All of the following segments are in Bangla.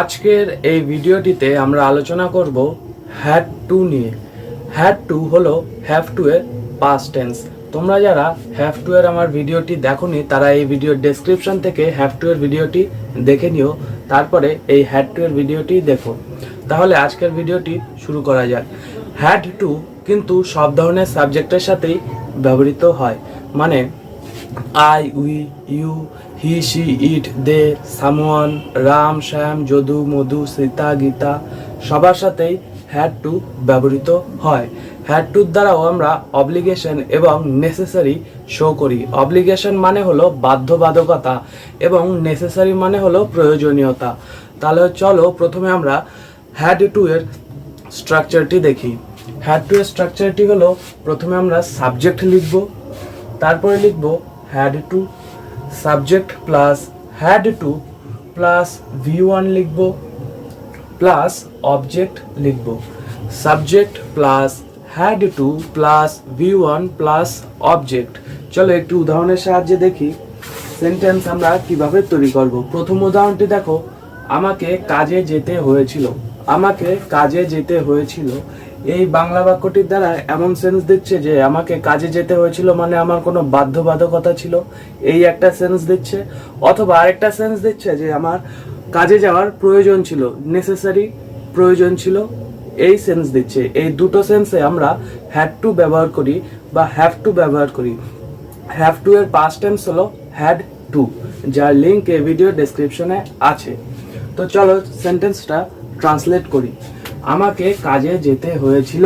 আজকের এই ভিডিওটিতে আমরা আলোচনা করব হ্যাড টু নিয়ে। হ্যাড টু হলো হ্যাভ টু এর পাস্ট টেন্স। তোমরা যারা হ্যাভ টু এর আমার ভিডিওটি দেখোনি তারা এই ভিডিওর ডেসক্রিপশন থেকে হ্যাভ টু এর ভিডিওটি দেখে নিও, তারপরে এই হ্যাড টু এর ভিডিওটি দেখো। তাহলে আজকের ভিডিওটি শুরু করা যাক। হ্যাড টু কিন্তু সব ধরনের সাবজেক্টের সাথেই ব্যবহৃত হয়, মানে I, we, you, he, she, it, they, someone, Ram, Shyam, Jadu, Madhu, Sita, Gita সবার সাথেই হ্যাড টু ব্যবহৃত হয়। হ্যাড টুর দ্বারাও আমরা অব্লিগেশন এবং নেসেসারি শো করি। অব্লিগেশন মানে হলো বাধ্যবাধকতা এবং নেসেসারি মানে হলো প্রয়োজনীয়তা। তাহলে চলো প্রথমে আমরা হ্যাড টু এর স্ট্রাকচারটি দেখি। হ্যাড টু এর স্ট্রাকচারটি হলো, প্রথমে আমরা সাবজেক্ট লিখব, তারপরে লিখব had two, subject plus had to plus V1 লিখব প্লাস অবজেক্ট লিখব। Subject plus had to plus V1 plus object. চলো একটু উদাহরণের সাহায্যে দেখি সেন্টেন্স আমরা কিভাবে তৈরি করব। প্রথম উদাহরণটি দেখো, আমাকে কাজে যেতে হয়েছিল। আমাকে কাজে যেতে হয়েছিল এই বাংলা বাক্যটির দ্বারা এমন সেন্স দিচ্ছে যে আমাকে কাজে যেতে হয়েছিল মানে আমার কোনো বাধ্যবাধকতা ছিল, এই একটা সেন্স দিচ্ছে। অথবা আরেকটা সেন্স দিচ্ছে যে আমার কাজে যাওয়ার প্রয়োজন ছিল, নেসেসারি প্রয়োজন ছিল, এই সেন্স দিচ্ছে। এই দুটো সেন্সে আমরা হ্যাড টু ব্যবহার করি বা হ্যাভ টু ব্যবহার করি। হ্যাভ টু এর পাস্ট টেন্স হলো হ্যাড টু, যার লিঙ্ক এই ভিডিও ডেসক্রিপশনে আছে। তো চলো সেন্টেন্সটা ট্রান্সলেট করি। আমাকে কাজে যেতে হয়েছিল।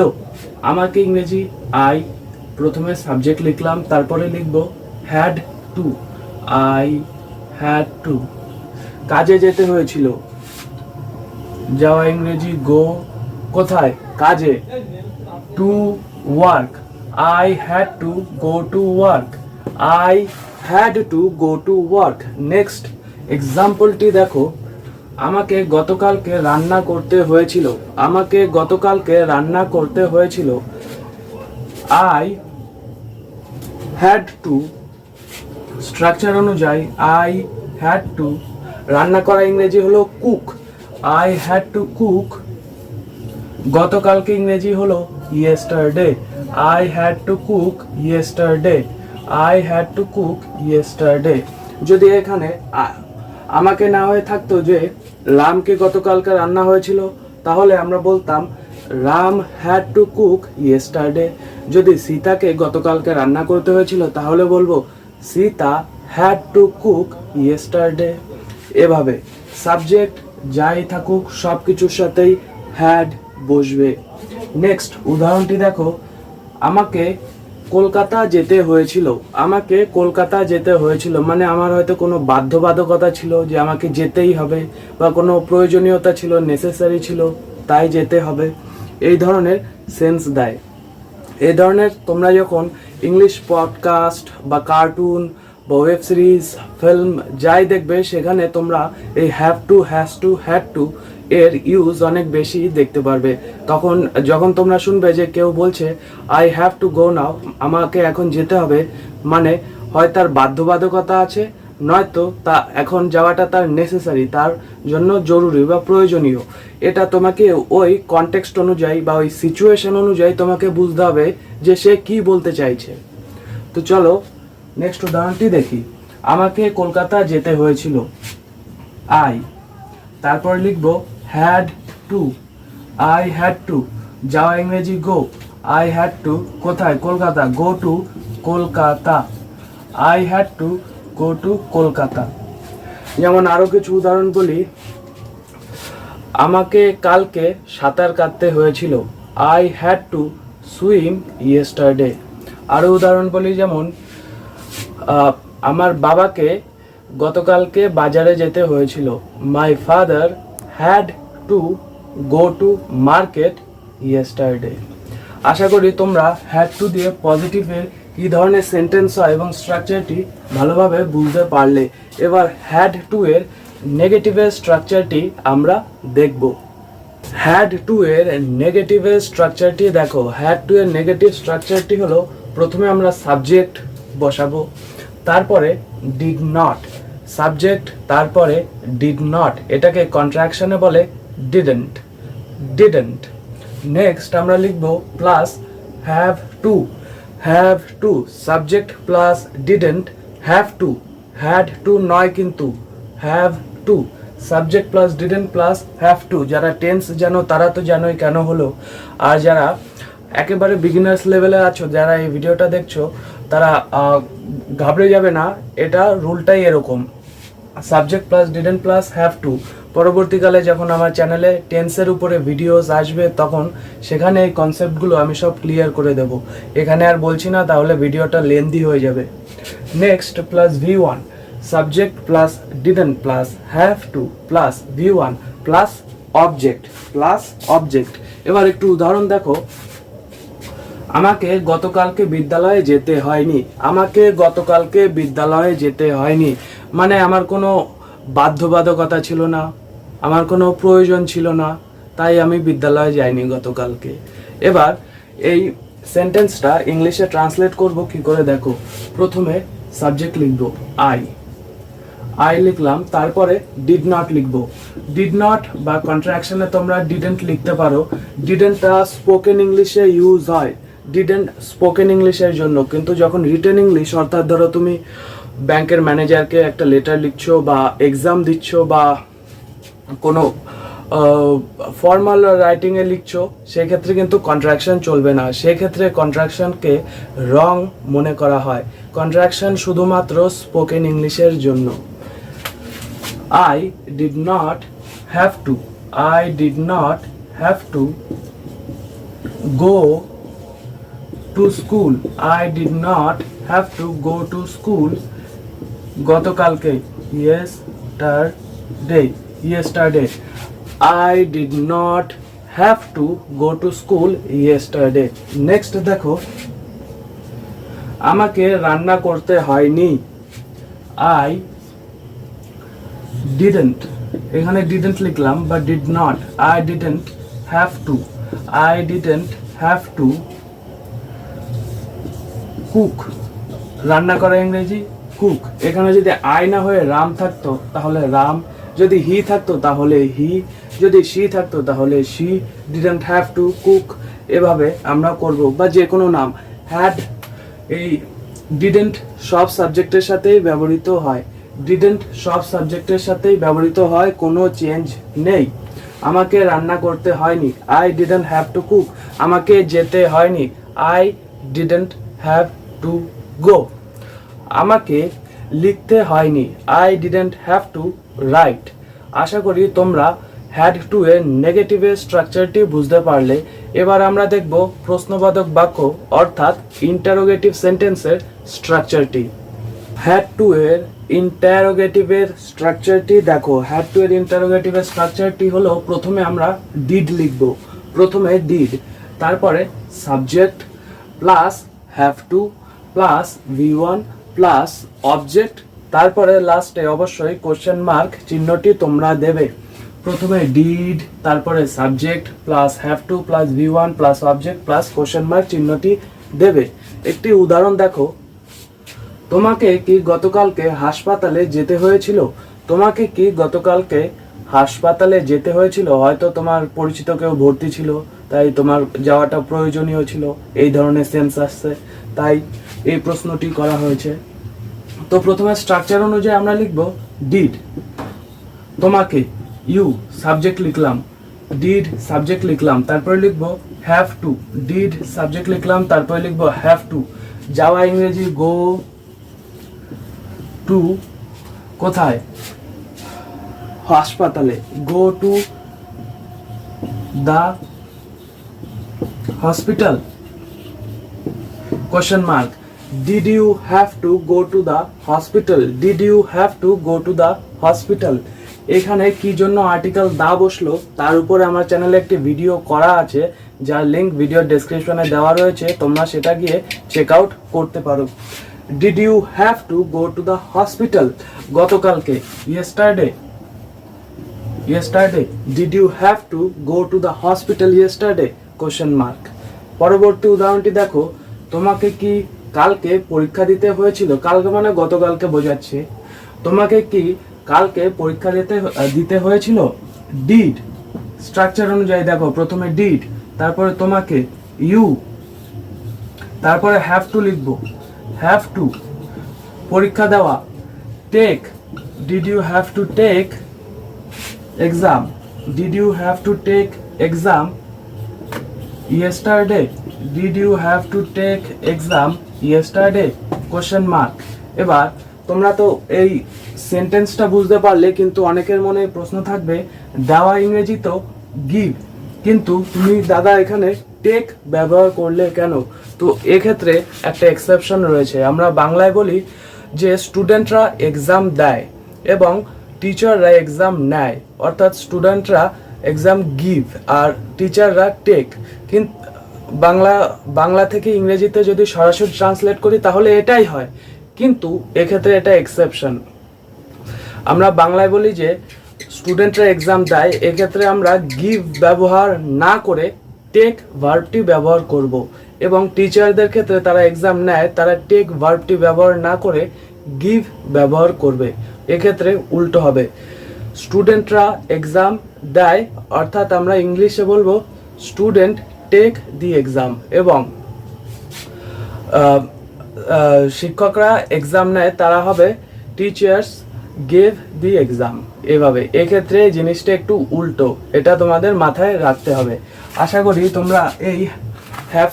আমাকে ইংরেজি আই, প্রথমে সাবজেক্ট লিখলাম, তারপরে লিখব had to, I had to. কাজে যেতে হয়েছিল, যাওয়া ইংরেজি গো, কোথায়? কাজে। To work, I had to go to work, I had to go to work. Next এক্সাম্পলটি দেখো, আমাকে গতকালকে রান্না করতে হয়েছিল। আমাকে গতকালকে রান্না করতে হয়েছিল। আই হ্যাড টু, স্ট্রাকচার অনুযায়ী আই হ্যাড টু, রান্না করা ইংরেজি হলো cook, I had to cook. গতকালকে ইংরেজি হলো yesterday, I had to cook yesterday, I had to cook yesterday. যদি এখানে আমাকে না হয়ে থাকতো যে রামকে গতকালকে রান্না হয়েছিল, তাহলে আমরা বলতাম Ram had to cook yesterday. যদি সীতাকে গতকালকে রান্না করতে হয়েছিল তাহলে বলবো Sita had to cook yesterday. এভাবে সাবজেক্ট যাই থাকুক সব কিছুর সাথেই হ্যাড বসবে। নেক্সট উদাহরণটি দেখো, আমাকে কলকাতা যেতে হয়েছিল। আমাকে কলকাতা যেতে হয়েছিল মানে আমার হয়তো কোনো বাধ্যবাধকতা ছিল যে আমাকে যেতেই হবে, বা কোনো প্রয়োজনীয়তা ছিল, নেসেসারি ছিল, তাই যেতে হবে, এই ধরনের সেন্স দেয়। এই ধরনের তোমরা যখন ইংলিশ পডকাস্ট বা কার্টুন বা ওয়েব সিরিজ, ফিল্ম যাই দেখবে সেখানে তোমরা এই have to, has to, had to এর ইউজ অনেক বেশি দেখতে পারবে। তখন যখন তোমরা শুনবে যে কেউ বলছে আই হ্যাভ টু গো নাও, আমাকে এখন যেতে হবে, মানে হয় তার বাধ্যবাধকতা আছে, নয়তো তা এখন যাওয়াটা তার নেসেসারি, তার জন্য জরুরি বা প্রয়োজনীয়। এটা তোমাকে ওই কনটেক্সট অনুযায়ী বা ওই সিচুয়েশন অনুযায়ী তোমাকে বুঝতে হবে যে সে কি বলতে চাইছে। তো চলো নেক্সট উদাহরণটি দেখি। আমাকে কলকাতা যেতে হয়েছিল, আই, তারপর লিখব had to, I had two, যাওয়া ইংরেজি গো, আই হ্যাড টু, কোথায়? Kolkata, go to Kolkata, I had to go two Kolkata. যেমন আরো কিছু উদাহরণ বলি, আমাকে কালকে সাঁতার কাটতে হয়েছিল, I had to swim yesterday. আরো উদাহরণ বলি, যেমন আমার বাবাকে গতকালকে বাজারে যেতে হয়েছিল, my father had to go to market yesterday. আশা করি তোমরা হ্যাড টু দিয়ে পজিটিভের কি ধরনের সেন্টেন্স হয় এবং স্ট্রাকচারটি ভালোভাবে বুঝতে পারলে। এবার হ্যাড টু এর নেগেটিভের স্ট্রাকচারটি আমরা দেখব। হ্যাড টু এর নেগেটিভের স্ট্রাকচারটি দেখো। হ্যাড টু এর নেগেটিভ স্ট্রাকচারটি হলো, প্রথমে আমরা সাবজেক্ট বসাবো, তারপরে ডিড নট, সাবজেক্ট তারপরে ডিড নট, এটাকে কন্ট্রাকশনে বলে ডিডেন্ট, ডিডেন্ট। নেক্সট আমরা লিখব plus have to, have to subject plus didn't have two, had to নয় কিন্তু, have to subject plus didn't plus have to. যারা টেন্স জানো তারা তো জানোই কেন হলো, আর যারা একেবারে বিগিনার্স লেভেলে আছো, যারা এই ভিডিওটা দেখছো, তারা ঘাবড়ে যাবে না, এটা রুলটাই এরকম, subject plus didn't plus have to. পরবর্তীকালে যখন আমার চ্যানেলে টেন্সের উপরে ভিডিওস আসবে তখন সেখানে এই কনসেপ্টগুলো আমি সব ক্লিয়ার করে দেব, এখানে আর বলছি না, তাহলে ভিডিওটা লেন্দি হয়ে যাবে। Next plus V1 subject plus didn't plus have to plus V1 plus object, plus object. এবার একটু উদাহরণ দেখো, আমাকে গতকালকে বিদ্যালয়ে যেতে হয়নি, আমাকে গতকালকে বিদ্যালয়ে যেতে হয়নি মানে আমার কোনো বাধ্যবাধকতা ছিল না, আমার কোনো প্রয়োজন ছিল না, তাই আমি বিদ্যালয়ে যাইনি গতকালকে। এবার এই সেন্টেন্সটা ইংলিশে ট্রান্সলেট করব কি করে দেখো, প্রথমে সাবজেক্ট লিখব আই, আই লিখলাম, তারপরে ডিড নট লিখব। ডিড নট বা কন্ট্রাকশনে তোমরা ডিডেন্ট লিখতে পারো, ডিডেন্টটা স্পোকেন ইংলিশে ইউজ হয়, ডিডেন্ট স্পোকেন ইংলিশের জন্য, কিন্তু যখন রিটেন ইংলিশ, অর্থাৎ ধরো তুমি ব্যাংকের ম্যানেজারকে একটা লেটার লিখছো বা এক্সাম দিচ্ছ বা কোনো ফর্মাল রাইটিংয়ে লিখছো, সেক্ষেত্রে কিন্তু কন্ট্রাকশন চলবে না, সেক্ষেত্রে কন্ট্রাকশনকে রং মনে করা হয়, কন্ট্রাকশন শুধুমাত্র স্পোকেন ইংলিশের জন্য। I did not have to, I did not have to go to school, I did not have to go to school গতকালকে, yesterday, yesterday, I did not have to go to school yesterday. Next দেখো, আমাকে রান্না করতে হয়নি, I didn't, এখানে didn't লিখলাম বা did not, I didn't have to, I didn't have to cook, রান্না করা ইংরেজি কুক। এখানে যদি আই না হয়ে রাম থাকতো তাহলে রাম, যদি হি থাকতো তাহলে হি, যদি শি থাকতো তাহলে she, didn't have to cook, এভাবে আমরা করব। বা যে কোনো নাম, হ্যাড, এই ডিডন্ট সব সাবজেক্টের সাথেই ব্যবহৃত হয়, ডিডন্ট সব সাবজেক্টের সাথেই ব্যবহৃত হয়, কোনো চেঞ্জ নেই। আমাকে রান্না করতে হয়নি, I didn't have to cook, আমাকে যেতে হয়নি, I didn't have to go. আমাকে লিখতে হয়নি, I didn't have to write. আশা করি তোমরা হ্যাড টু এর নেগেটিভের স্ট্রাকচারটি বুঝতে পারলে। এবার আমরা দেখব প্রশ্নবাচক বাক্য অর্থাৎ ইন্টারোগেটিভ সেন্টেন্সের স্ট্রাকচারটি। হ্যাড টু এর ইন্টারোগেটিভের স্ট্রাকচারটি দেখো, হ্যাড টু এর ইন্টারোগেটিভের স্ট্রাকচারটি হলো, প্রথমে আমরা ডিড লিখব, প্রথমে ডিড, তারপরে subject plus have to plus V1 plus object, তারপরে লাস্টে অবশ্যই কোশ্চেন মার্ক চিহ্নটি তোমরা দেবে। প্রথমে ডিড, তারপরে subject plus have to plus V1 plus object plus question mark চিহ্নটি দেবে। একটি উদাহরণ দেখো, তোমাকে কি গতকালকে হাসপাতালে যেতে হয়েছিল, তোমাকে কি গতকালকে হাসপাতালে যেতে হয়েছিল, হয়তো তোমার পরিচিত কেউ ভর্তি ছিল তাই তোমার যাওয়াটা প্রয়োজনীয় ছিল, এই ধরনের সেন্স আসছে, তাই এই প্রশ্নটি করা হয়েছে। তো প্রথমে স্ট্রাকচার অনুযায়ী আমরা লিখব ডিড, তোমাকে, ইউ সাবজেক্ট লিখলাম, ডিড সাবজেক্ট লিখলাম, তারপরে লিখব হ্যাভ টু, ডিড সাবজেক্ট লিখলাম, তারপরে লিখব হ্যাভ টু। যাওয়া ইংরেজি গো টু, কোথায়, হাসপাতালে, go to the hospital, question mark, did you have to go to the hospital, did you have to go to the hospital. এখানে কি জন্য আর্টিকেল দা বসলো তার উপরে আমার চ্যানেলে একটি ভিডিও করা আছে, যার লিঙ্ক ভিডিও ডেসক্রিপশনে দেওয়া রয়েছে, তোমরা সেটা গিয়ে চেক আউট করতে পারো। Did you have to go to the hospital, গতকালকে, yesterday, yesterday, did you have to go to the hospital yesterday, question mark। পরবর্তী উদাহরণটি দেখো, তোমাকে কি কালকে পরীক্ষা দিতে হয়েছিল, কালকে মানে গতকালকে বোঝাচ্ছে, তোমাকে কি কালকে পরীক্ষা দিতে হয়েছিল? ডিড, স্ট্রাকচার অনুযায়ী দেখো, প্রথমে ডিড, তারপরে তোমাকে ইউ, তারপরে হ্যাভ টু লিখবো, হ্যাভ টু, পরীক্ষা দেওয়া, take, did you have to take exam, did you have to take exam yesterday, did you have to take exam yesterday, question mark. এবার তোমরা তো এই সেন্টেন্সটা বুঝতে পারলে, কিন্তু অনেকের মনে প্রশ্ন থাকবে, দেওয়া ইংরেজি তো গিভ, কিন্তু তুমি দাদা এখানে টেক ব্যবহার করলে কেন? তো এক্ষেত্রে একটা এক্সেপশন রয়েছে। আমরা বাংলায় বলি যে স্টুডেন্টরা এক্সাম দেয় এবং টিচাররা এক্সাম নেয়, অর্থাৎ স্টুডেন্টরা এক্সাম গিভ আর টিচাররা টেক। কিন্তু বাংলা থেকে ইংরেজিতে যদি সরাসরি ট্রান্সলেট করি তাহলে এটাই হয়, কিন্তু এক্ষেত্রে এটা এক্সেপশন। আমরা বাংলায় বলি যে স্টুডেন্টরা এক্সাম দেয়, এক্ষেত্রে আমরা গিভ ব্যবহার না করে টেক ভার্বটি ব্যবহার করব, এবং টিচারদের ক্ষেত্রে তারা এক্সাম নেয়, তারা টেক ভার্বটি ব্যবহার না করে গিভ ব্যবহার করবে। এক্ষেত্রে উল্টো হবে, স্টুডেন্টরা এক্সাম দেয়, অর্থাৎ আমরা ইংলিশে বলবো স্টুডেন্ট টেক দি এক্সাম, এবং শিক্ষকরা এক্সাম নেয়, তারা হবে টিচার্স গেভ দি এক্সাম। এভাবে এক্ষেত্রে জিনিসটা একটু উল্টো, এটা তোমাদের মাথায় রাখতে হবে। আশা করি তোমরা এই হ্যাভ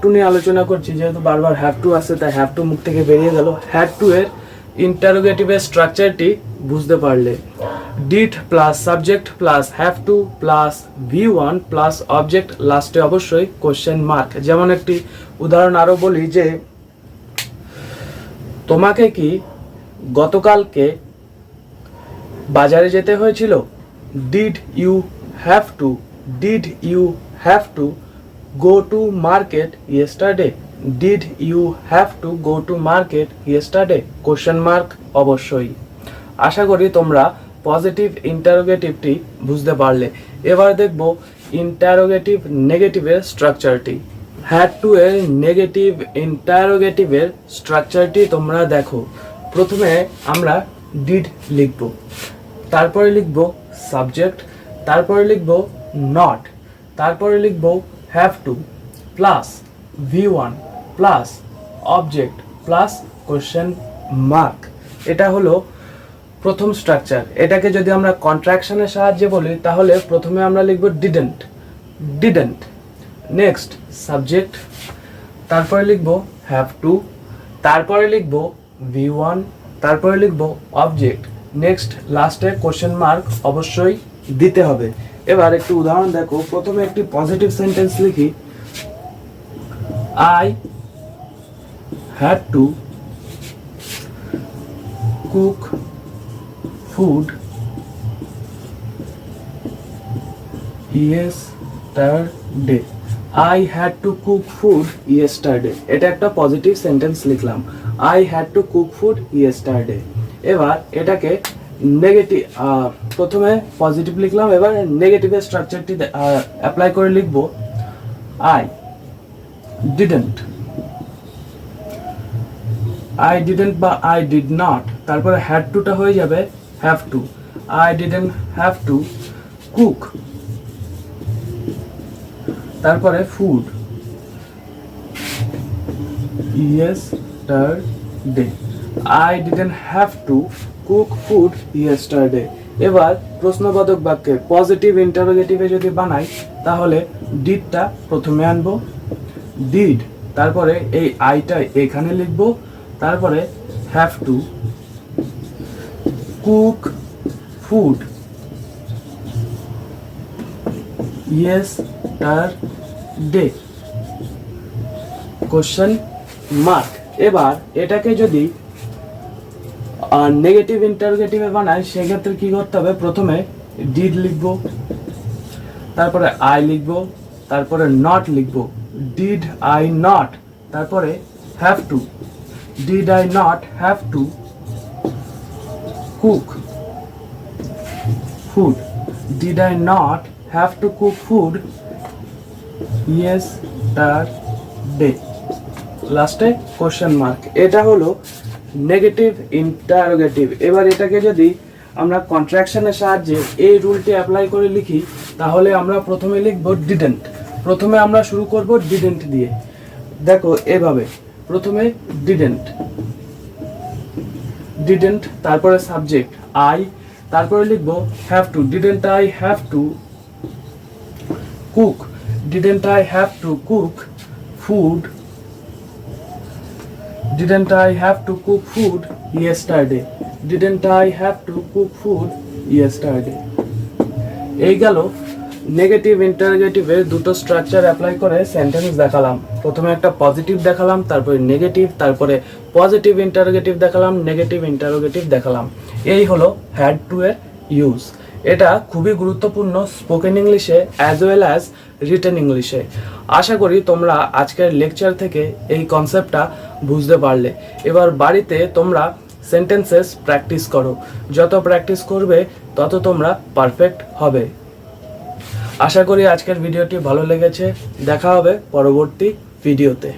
টু নিয়ে আলোচনা করছি, যেহেতু বারবার হ্যাভ টু আসছে তাই হ্যাভ টু মুখ থেকে বেরিয়ে গেল। হ্যাভ টু এর ইন্টারোগেটিভের স্ট্রাকচারটি বুঝতে পারলে, did plus subject plus have to plus V1 plus object, লাস্টে অবশ্যই কোশ্চেন মার্ক। যেমন একটি উদাহরণ আরো বলি যে, তোমাকে কি গতকালকে বাজারে যেতে হয়েছিল? Did you have to go to market yesterday, did you have to go to market yesterday, question mark অবশ্যই। আশা করি তোমরা পজিটিভ ইন্টারোগেটিভটি বুঝতে পারলে। এবার দেখব ইন্টারোগেটিভ নেগেটিভের স্ট্রাকচারটি। হ্যাড টু এর নেগেটিভ ইন্টারোগেটিভের স্ট্রাকচারটি তোমরা দেখো। প্রথমে আমরা ডিড লিখব, তারপরে লিখব সাবজেক্ট, তারপরে লিখব নট, তারপরে লিখব have to plus V1 plus object plus question mark. এটা হলো প্রথম স্ট্রাকচার। এটাকে যদি আমরা কন্ট্রাকশনের সাহায্যে বলি তাহলে প্রথমে আমরা লিখব ডিডেন্ট, নেক্সট সাবজেক্ট, তারপরে লিখব হ্যাভ টু, তারপরে লিখব V1, তারপরে লিখব অবজেক্ট, নেক্সট লাস্টে কোশ্চেন মার্ক অবশ্যই দিতে হবে। এবার একটু উদাহরণ দেখো। প্রথমে একটি পজিটিভ সেন্টেন্স লিখি, I had two cook food yesterday, I had two cook food yesterday. এটা একটা পজিটিভ সেন্টেন্স লিখলাম, I had two cook food yesterday. এবার এটাকে নেগেটিভ, প্রথমে পজিটিভ লিখলাম, এবার নেগেটিভের স্ট্রাকচারটি অ্যাপ্লাই করে লিখব, আই ডিডেন্ট বা আই ডিড নট, তারপরে হ্যাড টুটা হয়ে যাবে have to, I didn't have to cook, তারপরে food yesterday, I didn't have to cook food yesterday. এবার প্রশ্নবোধক বাক্যে পজিটিভ ইন্টারোগেটিভে যদি বানাই তাহলে ডিডটা প্রথমে আনবো, ডিড, তারপরে এই আইটা এখানে লিখব, তারপরে have to cook food yesterday, question mark. এবার এটাকে যদি নেগেটিভ ইন্টারোগেটিভে বানাই সেক্ষেত্রে কি করতে হবে, প্রথমে ডিড লিখব, তারপরে আই লিখব, তারপরে নট লিখব, ডিড আই নট, তারপরে have two, did I not have to cook food, did I not have to cook food yesterday, লাস্টে কোশ্চেন মার্ক। এটা হলো নেগেটিভ ইন্টারোগেটিভ। এবার এটাকে যদি আমরা কন্ট্রাকশনের সাহায্যে এই রুলটি অ্যাপ্লাই করে লিখি, তাহলে আমরা প্রথমে লিখব ডিডেন্ট। প্রথমে আমরা শুরু করব ডিডেন্ট দিয়ে। দেখো এভাবে, প্রথমে ডিডেন্ট, ডিডেন্ট, তারপরে সাবজেক্ট আই, তারপরে লিখব have to. Didn't I have to cook, didn't I have to cook food, didn't I have to cook food yesterday, didn't I have to cook food yesterday. এই গেল নেগেটিভ ইন্টারোগেটিভের দুটো স্ট্রাকচার অ্যাপ্লাই করে সেন্টেন্স দেখালাম। প্রথমে একটা পজিটিভ দেখালাম, তারপরে নেগেটিভ, তারপরে পজিটিভ ইন্টারোগেটিভ দেখালাম, নেগেটিভ ইন্টারোগেটিভ দেখালাম। এই হলো হ্যাড টু এর ইউজ। এটা খুবই গুরুত্বপূর্ণ স্পোকেন ইংলিশে অ্যাজ ওয়েল অ্যাজ রিটেন ইংলিশে। আশা করি তোমরা আজকের লেকচার থেকে এই কনসেপ্টটা বুঝতে পারলে। এবার বাড়িতে তোমরা সেন্টেন্সেস প্র্যাকটিস করো। যত প্র্যাকটিস করবে তত তোমরা পারফেক্ট হবে। আশা করি আজকের ভিডিওটি ভালো লেগেছে। দেখা হবে পরবর্তী ভিডিওতে।